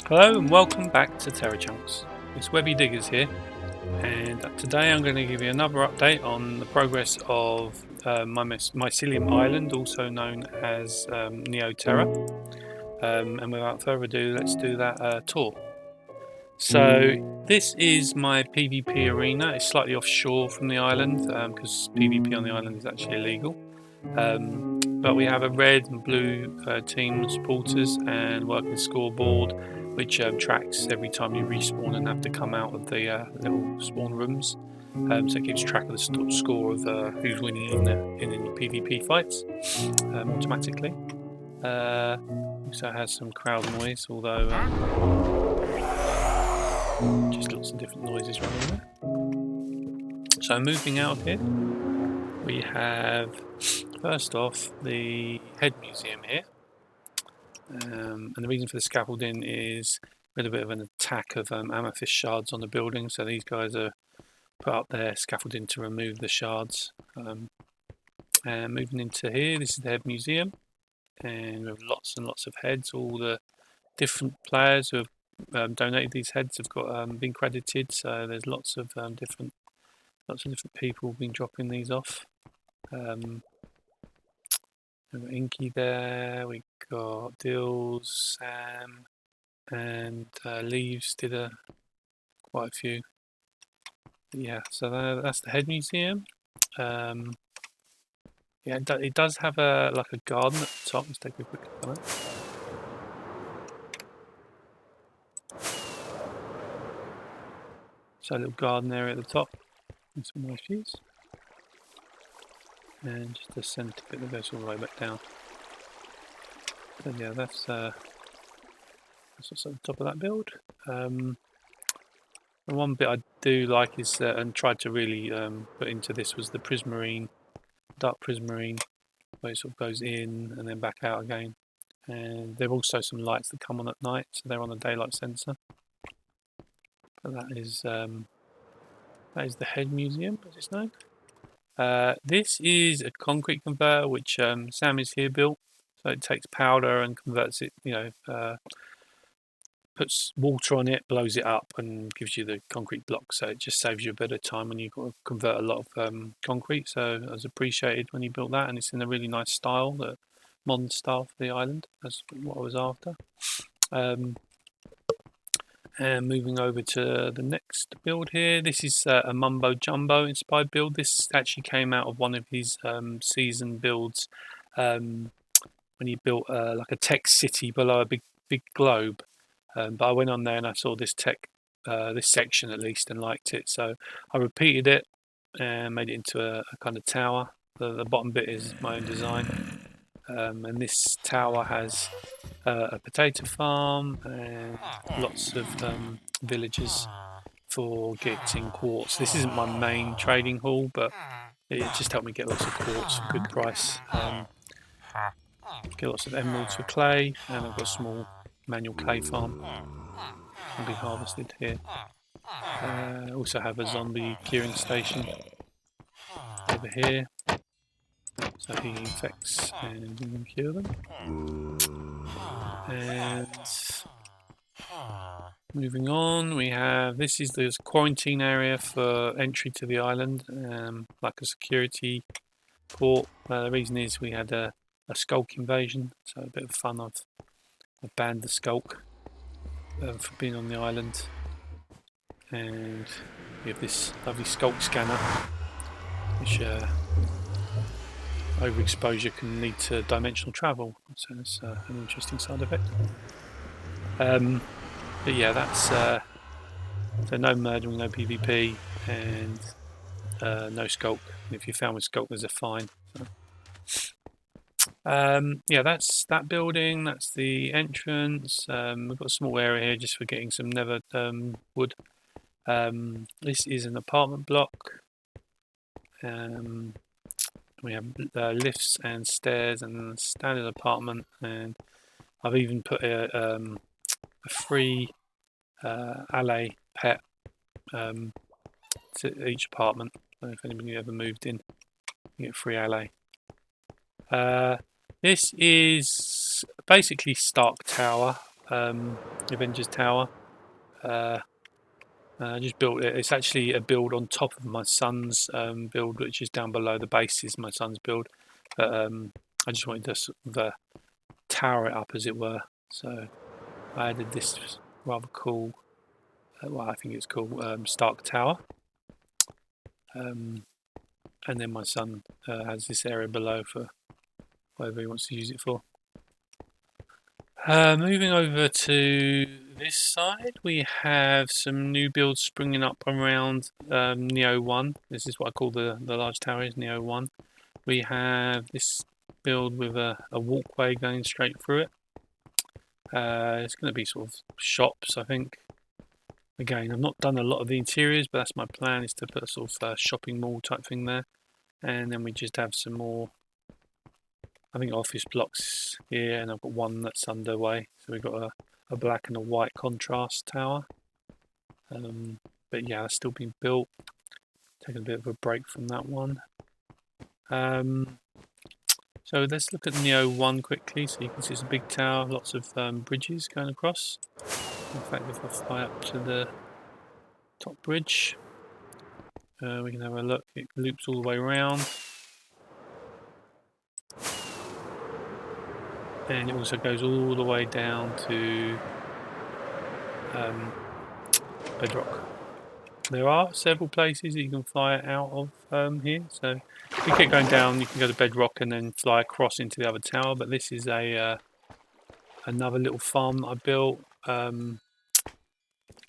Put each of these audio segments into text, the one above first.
Hello and welcome back to TerraChunks. It's Webby Diggers here, and today I'm going to give you another update on the progress of my mycelium island, also known as Neo Terra. And without further ado, let's do that tour. So this is my PvP arena. It's slightly offshore from the island because PvP on the island is actually illegal. But we have a red and blue team supporters and working scoreboard, which tracks every time you respawn and have to come out of the little spawn rooms. So it keeps track of the score of who's winning in any PvP fights automatically. Also has some crowd noise, although just lots of different noises running there. So moving out of here, we have first off the head museum here. And the reason for the scaffolding is we had a bit of an attack of amethyst shards on the building, so these guys are put up their scaffolding to remove the shards. And moving into here, this is the head museum, and we have lots and lots of heads. All the different players who have donated these heads have got been credited, so there's lots of different people been dropping these off. We've got Inky there, we got Dills, Sam, and Leaves did quite a few. But yeah, so that's the head museum. Yeah, it does have like a garden at the top. Let's take a quick look at it. So a little garden area at the top, and some nice views. And just a centre bit that goes all the way back down. So yeah, that's what's at the top of that build. The one bit I do like is, and tried to really put into this, was the prismarine, dark prismarine, where it sort of goes in and then back out again. And there are also some lights that come on at night, so they're on a daylight sensor. But that is the head museum, as it's known. This is a concrete converter, which Sam is here built. So it takes powder and converts it, puts water on it, blows it up, and gives you the concrete block. So it just saves you a bit of time when you've got to convert a lot of concrete. So I was appreciated when he built that, and it's in a really nice style, the modern style for the island. That's what I was after. And moving over to the next build here, this is a Mumbo Jumbo inspired build. This actually came out of one of his season builds when he built like a tech city below a big globe. But I went on there and I saw this this section at least, and liked it. So I repeated it and made it into a kind of tower. The bottom bit is my own design. And this tower has a potato farm and lots of villagers for getting quartz. This isn't my main trading hall, but it just helped me get lots of quartz for good price. Get lots of emeralds for clay, and I've got a small manual clay farm can be harvested here. Also have a zombie curing station over here, so he infects and you can cure them. And moving on, we have, this is the quarantine area for entry to the island, like a security port. The reason is we had a skulk invasion, so a bit of fun. I've banned the skulk for being on the island. And we have this lovely skulk scanner, which overexposure can lead to dimensional travel, so it's an interesting side effect. But yeah, that's so no murdering, no PvP, and no skulk. And if you're found with skulk, there's a fine. So. Yeah, that's that building. That's the entrance. We've got a small area here just for getting some nether wood. This is an apartment block. We have lifts and stairs and a standard apartment, and I've even put a free alley pet to each apartment. So if anybody ever moved in, you get a free alley. This is basically Stark Tower. Avengers Tower. I just built it. It's actually a build on top of my son's build, which is down below. The base is my son's build, but I just wanted to sort of tower it up, as it were. So I added this rather cool, well, I think it's cool, Stark Tower. And then my son has this area below for whatever he wants to use it for. Moving over to this side, we have some new builds springing up around Neo 1. This is what I call the large tower, is Neo 1. We have this build with a walkway going straight through it. It's going to be sort of shops, I think. Again, I've not done a lot of the interiors, but that's my plan, is to put a sort of shopping mall type thing there. And then we just have some more, I think, office blocks here, and I've got one that's underway. So we've got a black and a white contrast tower. But yeah, it's still being built. Taking a bit of a break from that one. So let's look at Neo 1 quickly. So you can see it's a big tower, lots of bridges going across. In fact, if I fly up to the top bridge, we can have a look. It loops all the way around. And it also goes all the way down to bedrock. There are several places that you can fly out of here. So if you keep going down, you can go to bedrock and then fly across into the other tower. But this is another little farm that I built.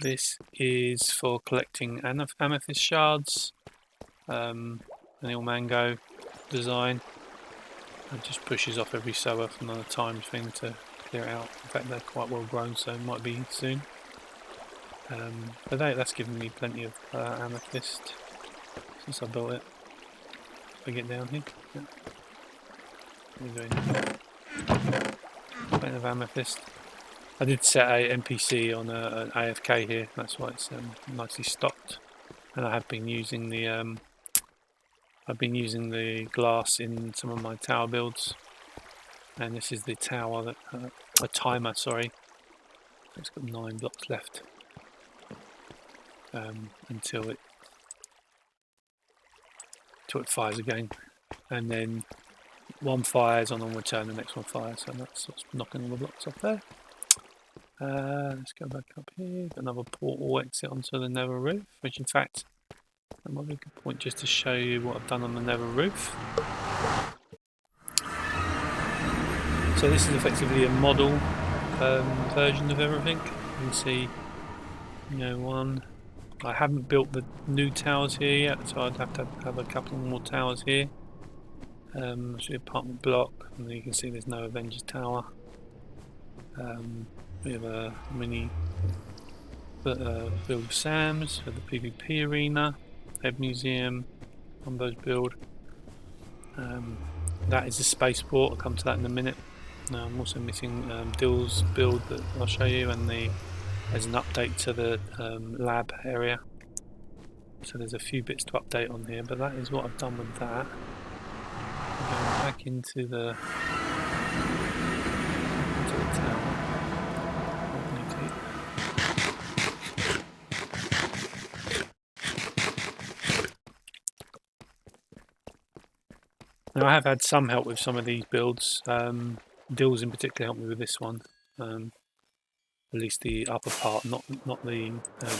This is for collecting amethyst shards. An little mango design. It just pushes off every so often on a timed thing to clear it out. In fact, they're quite well grown, so it might be soon. But that's given me plenty of amethyst since I built it. If I get down here, yeah. Plenty of amethyst. I did set a NPC on an AFK here. That's why it's nicely stocked. And I have been using the glass in some of my tower builds. And this is the tower that a timer. Sorry, it's got 9 blocks left. Until it fires again, and then one fires on return, the next one fires, so that's what's knocking all the blocks off there. Let's go back up here. Got another portal exit onto the nether roof, which in fact that might be a good point just to show you what I've done on the nether roof. So this is effectively a model version of everything. You can see, one. I haven't built the new towers here yet, so I'd have to have a couple more towers here. It's the apartment block, and then you can see there's no Avengers Tower. We have a mini build of Sam's for the PvP arena, Head Museum, Combo's build. That is a spaceport. I'll come to that in a minute. I'm also missing Dill's build that I'll show you, and there's an update to the lab area. So there's a few bits to update on here, but that is what I've done with that. I'm going back into the tower. Now I have had some help with some of these builds. Dills in particular helped me with this one. At least the upper part, not the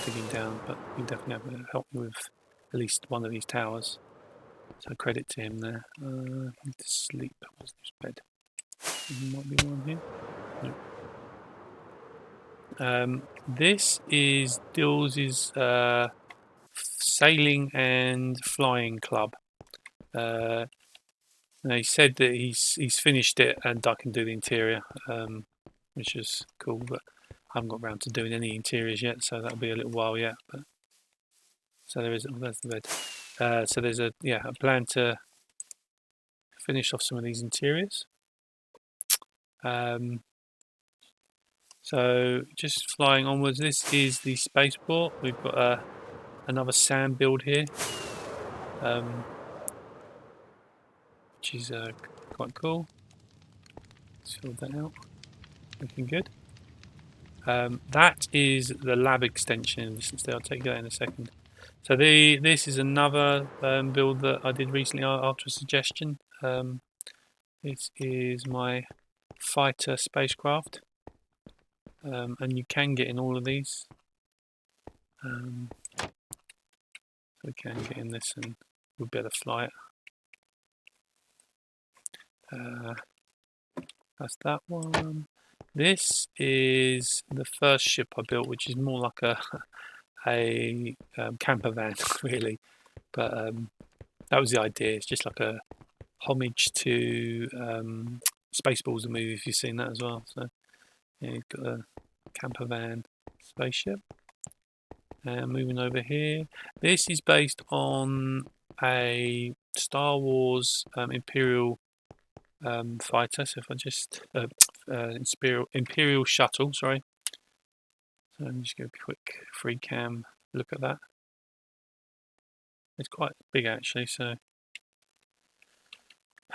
digging down, but he definitely helped me with at least one of these towers. So credit to him there. I need to sleep. Where's this bed? There might be one here. Nope. This is Dills' sailing and flying club. Now he said that he's finished it and I can do the interior, which is cool, but I haven't got around to doing any interiors yet, so that'll be a little while yet. But so there's the bed. So there's a plan to finish off some of these interiors. So just flying onwards. This is the spaceport. We've got another sand build here, which is quite cool. Let's fill that out. Looking good. That is the lab extension in this instead. I'll take that in a second. So this is another build that I did recently after a suggestion. This is my fighter spacecraft, and you can get in all of these. We can get in this and we'll be able to fly it. That's that one. This is the first ship I built, which is more like a camper van, really. But that was the idea. It's just like a homage to Spaceballs, the movie, if you've seen that as well. So yeah, you've got a camper van spaceship. And moving over here, this is based on a Star Wars Imperial fighter. So if I just Imperial shuttle, sorry. So I'm just going to quick free cam look at that. It's quite big actually. So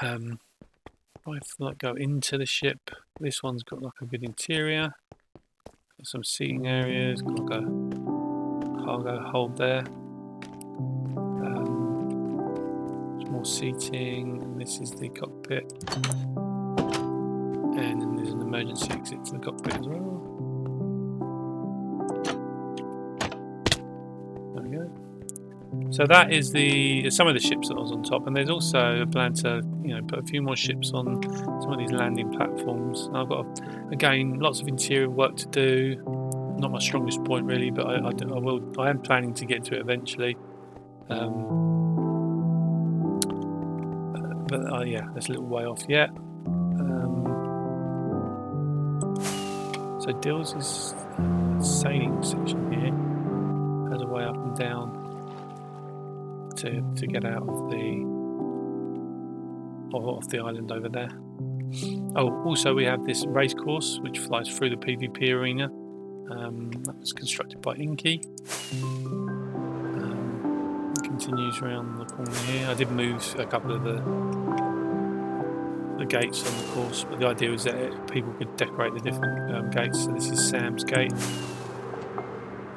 if I go into the ship, this one's got like a good interior, got some seating areas, got like a cargo hold there. There's more seating, and this is the cockpit. And then there's an emergency exit to the cockpit as well. There we go. So that is some of the ships that I was on top, and there's also a plan to put a few more ships on some of these landing platforms. And I've got again lots of interior work to do. Not my strongest point really, but I am planning to get to it eventually. Yeah, that's a little way off yet. So Dills' sailing section here has a way up and down to get out of the island over there. Oh, also we have this race course which flies through the PvP arena. That was constructed by Inky. It continues around the corner here. I did move a couple of the gates on the course, but the idea was that people could decorate the different gates. So this is Sam's gate,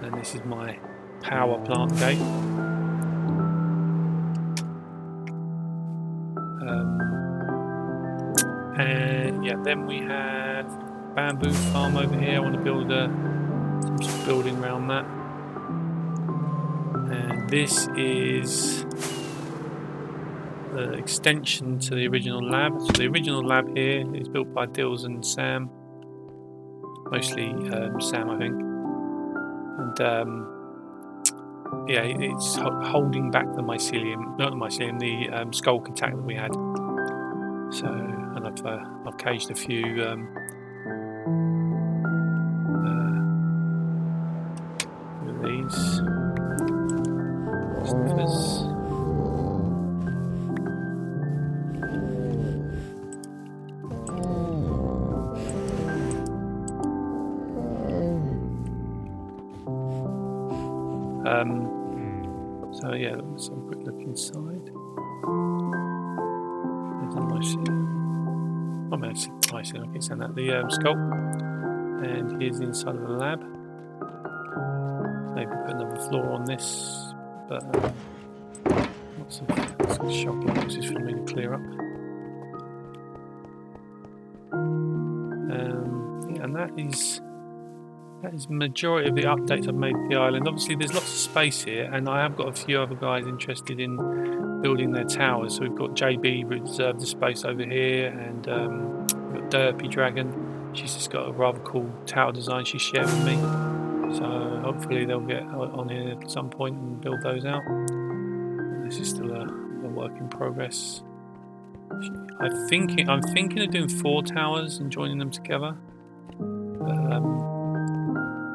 and this is my power plant gate. And yeah, then we have bamboo farm over here. I want to build some sort of building around that. And this is the extension to the original lab. So the original lab here is built by Dills and Sam, mostly Sam, I think. And yeah, it's holding back the mycelium, not the mycelium, the skulk attack that we had. So, and I've caged a few of these sniffers. So yeah, let's have a quick look inside. There's a mycelium. Oh, mycelium, I keep saying that. The sculpt. And here's the inside of the lab. Maybe put another floor on this, but lots of sharp boxes for me to clear up. Yeah, and that is the majority of the updates I've made to the island. Obviously there's lots of space here, and I have got a few other guys interested in building their towers. So we've got JB reserved the space over here, and we've got Derpy Dragon. She's just got a rather cool tower design she shared with me. So hopefully they'll get on here at some point and build those out. This is still a work in progress. I'm thinking of doing 4 towers and joining them together. But,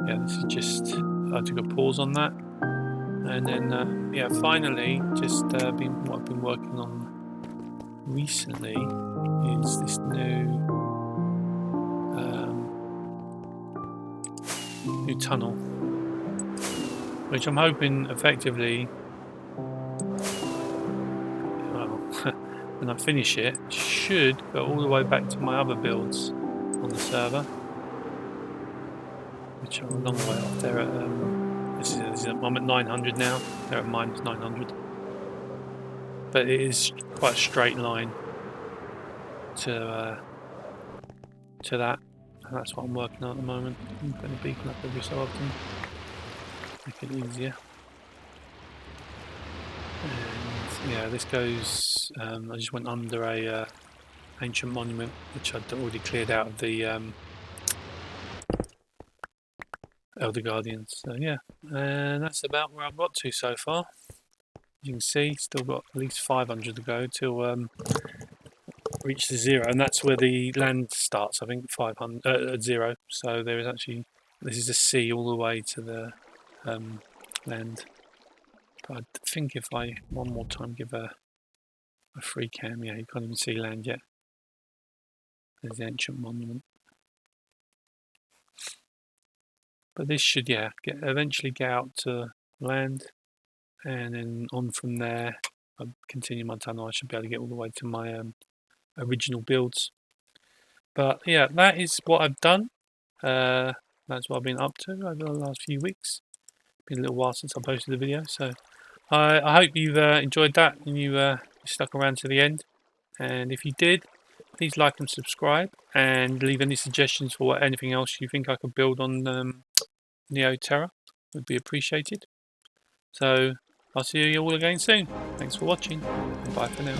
yeah, this is just, I took a pause on that, and then yeah, finally, just what I've been working on recently is this new tunnel, which I'm hoping effectively, well, when I finish it, should go all the way back to my other builds on the server. which are a long way off. They're at, I'm at 900 now. They're at minus 900. But it is quite a straight line to that. And that's what I'm working on at the moment. I'm putting a beacon up every so often. Make it easier. And yeah, this goes. I just went under a ancient monument, which I'd already cleared out of the Elder Guardians. So yeah, and that's about where I've got to so far. As you can see, still got at least 500 to go till reach the 0, and that's where the land starts. I think 500 at 0. So there is actually, this is a sea all the way to the land. But I think if I one more time give a free cam, yeah, you can't even see land yet. There's the ancient monument. But this should, yeah, eventually get out to land, and then on from there, I continue my tunnel. I should be able to get all the way to my original builds. But yeah, that is what I've done. That's what I've been up to over the last few weeks. Been a little while since I posted the video, so I hope you've enjoyed that and you stuck around to the end. And if you did, please like and subscribe, and leave any suggestions for anything else you think I could build on Neo Terra. Would be appreciated. So I'll see you all again soon. Thanks for watching, and bye for now.